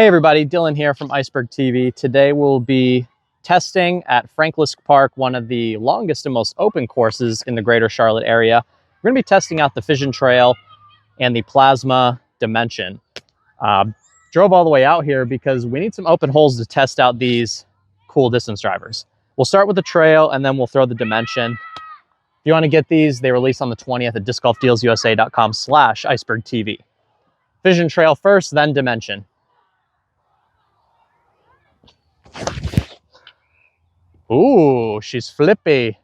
Hey everybody, Dylan here from Iceberg TV. Today we'll be testing at Franklin Park, one of the longest and most open courses in the greater Charlotte area. We're going to be testing out the Fission Trail and the Plasma Dimension. Drove all the way out here because we need some open holes to test out these cool distance drivers. We'll start with the trail and then we'll throw the Dimension. If you want to get these, they release on the 20th at discgolfdealsusa.com/icebergtv. Fission Trail first, then Dimension. Ooh, she's flippy.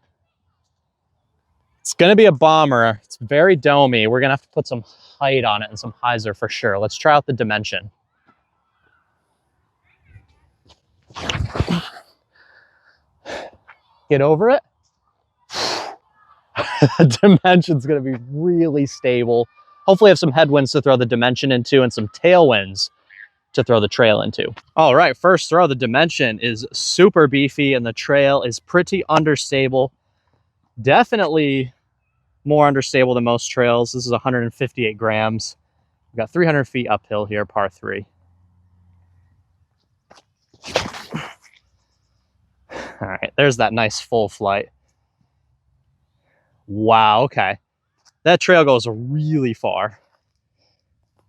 It's going to be a bomber. It's very domey. We're going to have to put some height on it and some hyzer for sure. Let's try out the Dimension. Get over it. The Dimension's going to be really stable. Hopefully have some headwinds to throw the Dimension into and some tailwinds to throw the trail into. All right, first throw, the Dimension is super beefy and the trail is pretty understable. Definitely more understable than most trails. This is 158 grams. We've got 300 feet uphill here, par 3. All right, there's that nice full flight. Wow, okay. That trail goes really far.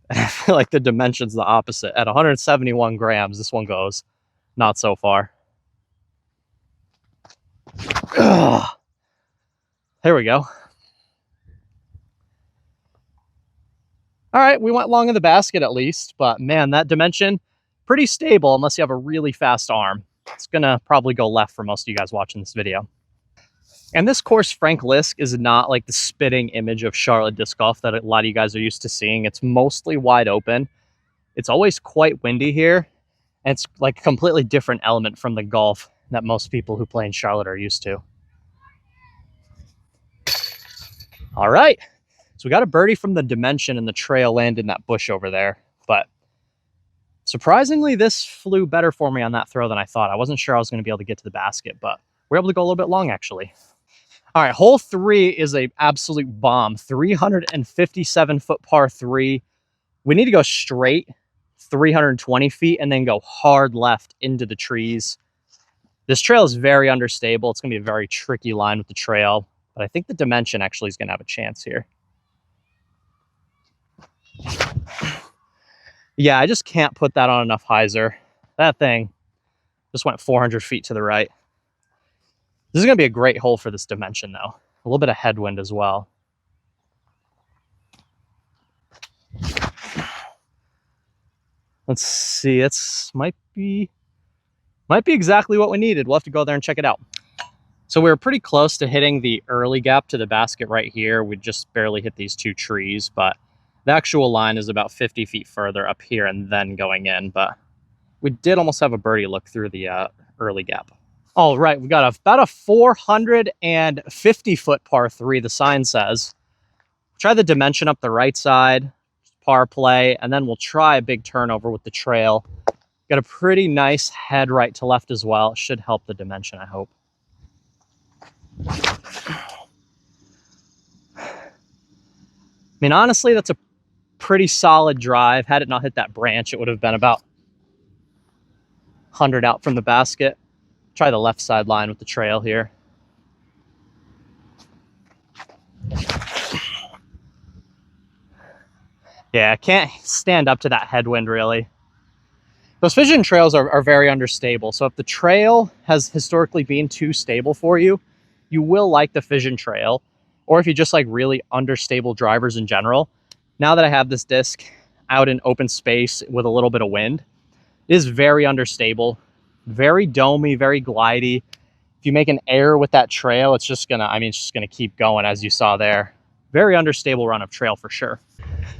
I feel like the Dimension's the opposite. At 171 grams, this one goes not so far. Ugh. There we go. All right, we went long in the basket at least, but man, that Dimension, pretty stable unless you have a really fast arm. It's gonna probably go left for most of you guys watching this video. And this course, Frank Lisk, is not like the spitting image of Charlotte disc golf that a lot of you guys are used to seeing. It's mostly wide open. It's always quite windy here. And it's like a completely different element from the golf that most people who play in Charlotte are used to. All right. So we got a birdie from the Dimension and the trail land in that bush over there. But surprisingly, this flew better for me on that throw than I thought. I wasn't sure I was going to be able to get to the basket, but we're able to go a little bit long actually. All right, hole 3 is a absolute bomb. 357-foot par 3. We need to go straight 320 feet and then go hard left into the trees. This trail is very understable. It's going to be a very tricky line with the trail, but I think the Dimension actually is going to have a chance here. Yeah, I just can't put that on enough hyzer. That thing just went 400 feet to the right. This is going to be a great hole for this Dimension, though. A little bit of headwind as well. Let's see. It's might be exactly what we needed. We'll have to go there and check it out. So we were pretty close to hitting the early gap to the basket right here. We just barely hit these 2 trees, but the actual line is about 50 feet further up here and then going in. But we did almost have a birdie look through the early gap. All right, we got about a 450-foot par 3, the sign says. Try the Dimension up the right side, par play, and then we'll try a big turnover with the trail. Got a pretty nice head right to left as well. It should help the Dimension, I hope. I mean, honestly, that's a pretty solid drive. Had it not hit that branch, it would have been about 100 out from the basket. Try the left side line with the trail here. Yeah, I can't stand up to that headwind really. Those Fission trails are very understable. So if the trail has historically been too stable for you, you will like the Fission trail. Or if you just like really understable drivers in general. Now that I have this disc out in open space with a little bit of wind, it is very understable. Very domey, very glidey. If you make an error with that trail, it's just gonna, it's just gonna keep going as you saw there. Very understable run of trail for sure.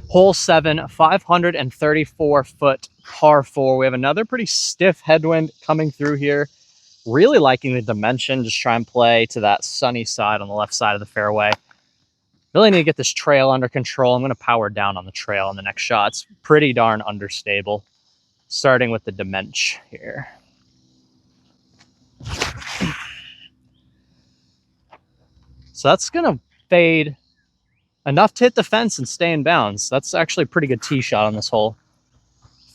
Hole 7, 534-foot par 4. We have another pretty stiff headwind coming through here. Really liking the Dimension. Just try and play to that sunny side on the left side of the fairway. Really need to get this trail under control. I'm gonna power down on the trail in the next shot. It's pretty darn understable. Starting with the Dimension here. So that's gonna fade enough to hit the fence and stay in bounds. That's actually a pretty good tee shot on this hole.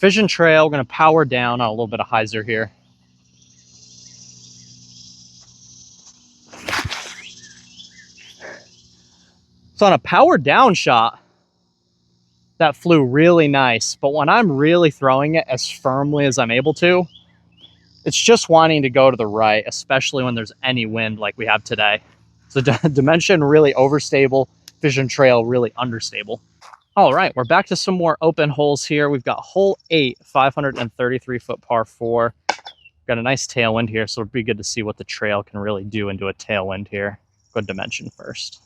Fission Trail, we're going to power down on a little bit of hyzer here. So on a power down shot, that flew really nice, but when I'm really throwing it as firmly as I'm able to, it's just wanting to go to the right, especially when there's any wind like we have today. So Dimension really overstable, Fission Trail really understable. All right, we're back to some more open holes here. We've got hole 8, 533 foot par 4. Got a nice tailwind here, so it'll be good to see what the trail can really do into a tailwind here. Good Dimension first.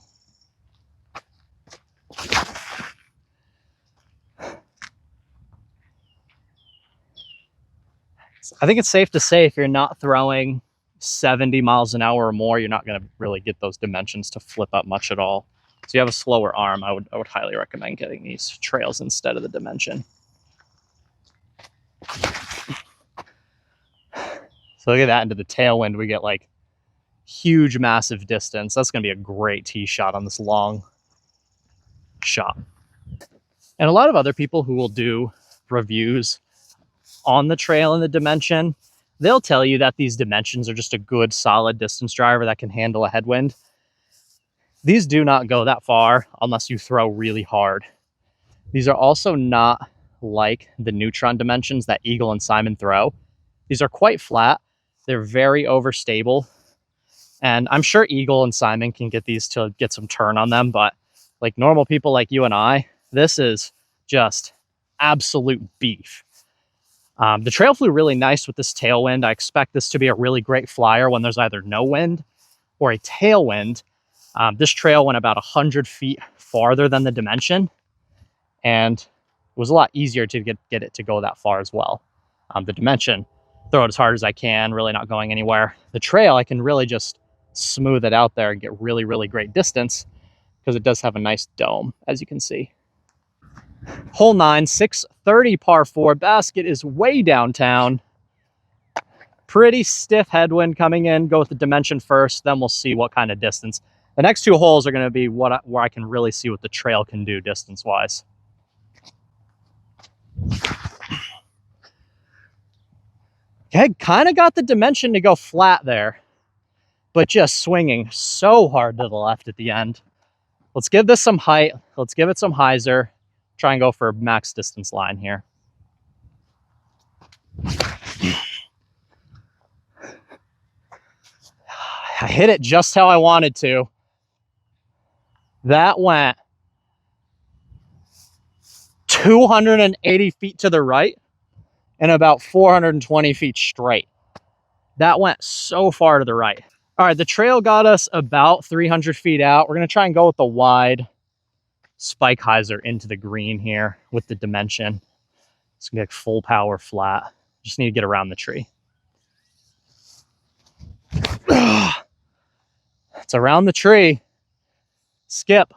I think it's safe to say if you're not throwing 70 miles an hour or more, you're not going to really get those dimensions to flip up much at all. So you have a slower arm, I would highly recommend getting these trails instead of the Dimension. So look at that, into the tailwind, we get like huge, massive distance. That's going to be a great tee shot on this long shot. And a lot of other people who will do reviews on the trail and the Dimension, they'll tell you that these Dimensions are just a good, solid distance driver that can handle a headwind. These do not go that far unless you throw really hard. These are also not like the Neutron Dimensions that Eagle and Simon throw. These are quite flat. They're very overstable. And I'm sure Eagle and Simon can get these to get some turn on them, but like normal people like you and I, this is just absolute beef. The trail flew really nice with this tailwind. I expect this to be a really great flyer when there's either no wind or a tailwind. This trail went about 100 feet farther than the Dimension, and it was a lot easier to get it to go that far as well. The Dimension, throw it as hard as I can, really not going anywhere. The trail, I can really just smooth it out there and get really, really great distance because it does have a nice dome, as you can see. Hole 9, 630 par 4. Basket is way downtown. Pretty stiff headwind coming in. Go with the Dimension first, then we'll see what kind of distance. The next two holes are going to be where I can really see what the trail can do distance-wise. Okay, kind of got the Dimension to go flat there, but just swinging so hard to the left at the end. Let's give this some height. Let's give it some hyzer. Try and go for a max distance line here. I hit it just how I wanted to. That went 280 feet to the right and about 420 feet straight. That went so far to the right. All right, the trail got us about 300 feet out. We're going to try and go with the wide spike hyzer into the green here with the Dimension. It's gonna be like full power flat. Just need to get around the tree. It's around the tree. Skip.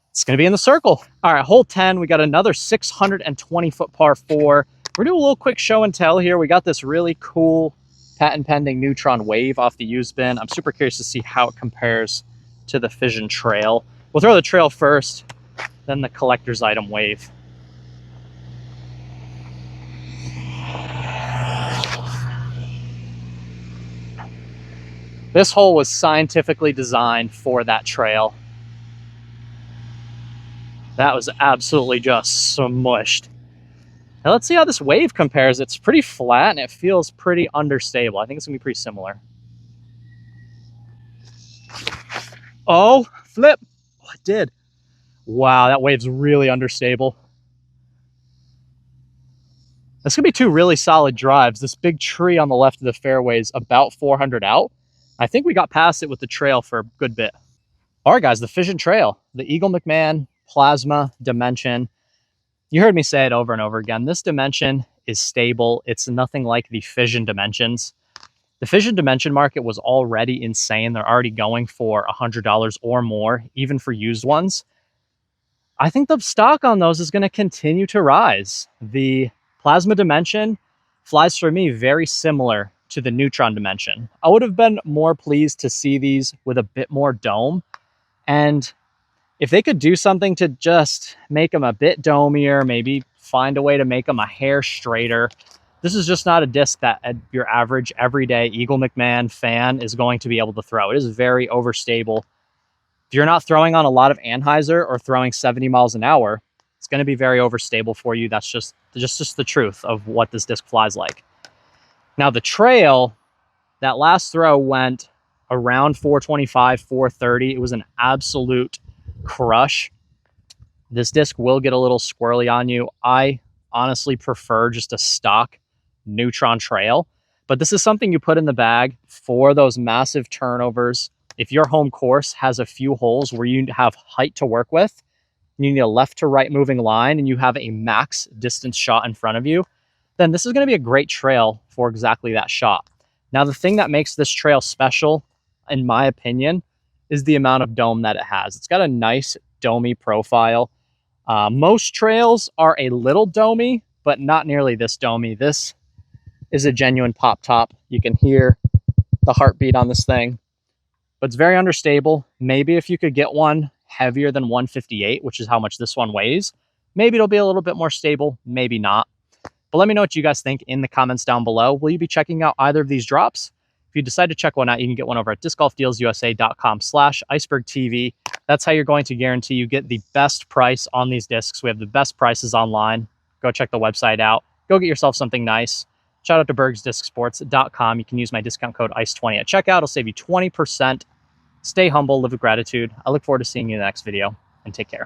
It's gonna be in the circle. All right, hole 10, we got another 620 foot par 4. We're doing a little quick show and tell here. We got this really cool patent pending Neutron wave off the used bin. I'm super curious to see how it compares to the Fission Trail. We'll throw the trail first, then the collector's item wave. This hole was scientifically designed for that trail. That was absolutely just smushed. Now let's see how this wave compares. It's pretty flat and it feels pretty understable. I think it's gonna be pretty similar. Oh, flip. Oh, it did. Wow, that wave's really understable. That's gonna be two really solid drives. This big tree on the left of the fairway is about 400 out. I think we got past it with the trail for a good bit. All right, guys, the Fission Trail, the Eagle McMahon Plasma Dimension. You heard me say it over and over again. This Dimension is stable. It's nothing like the Fission Dimensions. The Fission Dimension market was already insane. They're already going for $100 or more, even for used ones. I think the stock on those is going to continue to rise. The Plasma Dimension flies for me very similar to the Neutron Dimension. I would have been more pleased to see these with a bit more dome. And if they could do something to just make them a bit domier, maybe find a way to make them a hair straighter. This is just not a disc that your average everyday Eagle McMahon fan is going to be able to throw. It is very overstable. If you're not throwing on a lot of anhyzer or throwing 70 miles an hour, it's going to be very overstable for you. That's just the truth of what this disc flies like. Now the trail, that last throw went around 425, 430. It was an absolute crush. This disc will get a little squirrely on you. I honestly prefer just a stock neutron trail, but this is something you put in the bag for those massive turnovers. If your home course has a few holes where you have height to work with, you need a left to right moving line, and you have a max distance shot in front of you, then this is going to be a great trail for exactly that shot. Now, the thing that makes this trail special, in my opinion, is the amount of dome that it has. It's got a nice domey profile. Most trails are a little domey, but not nearly this domey. This is a genuine pop top. You can hear the heartbeat on this thing, but it's very understable. Maybe if you could get one heavier than 158, which is how much this one weighs, maybe it'll be a little bit more stable, maybe not. But let me know what you guys think in the comments down below. Will you be checking out either of these drops? If you decide to check one out, you can get one over at discgolfdealsusa.com/icebergtv. That's how you're going to guarantee you get the best price on these discs. We have the best prices online. Go check the website out. Go get yourself something nice. Shout out to bergsdiscsports.com. You can use my discount code ICE20 at checkout. It'll save you 20%. Stay humble, live with gratitude. I look forward to seeing you in the next video, and take care.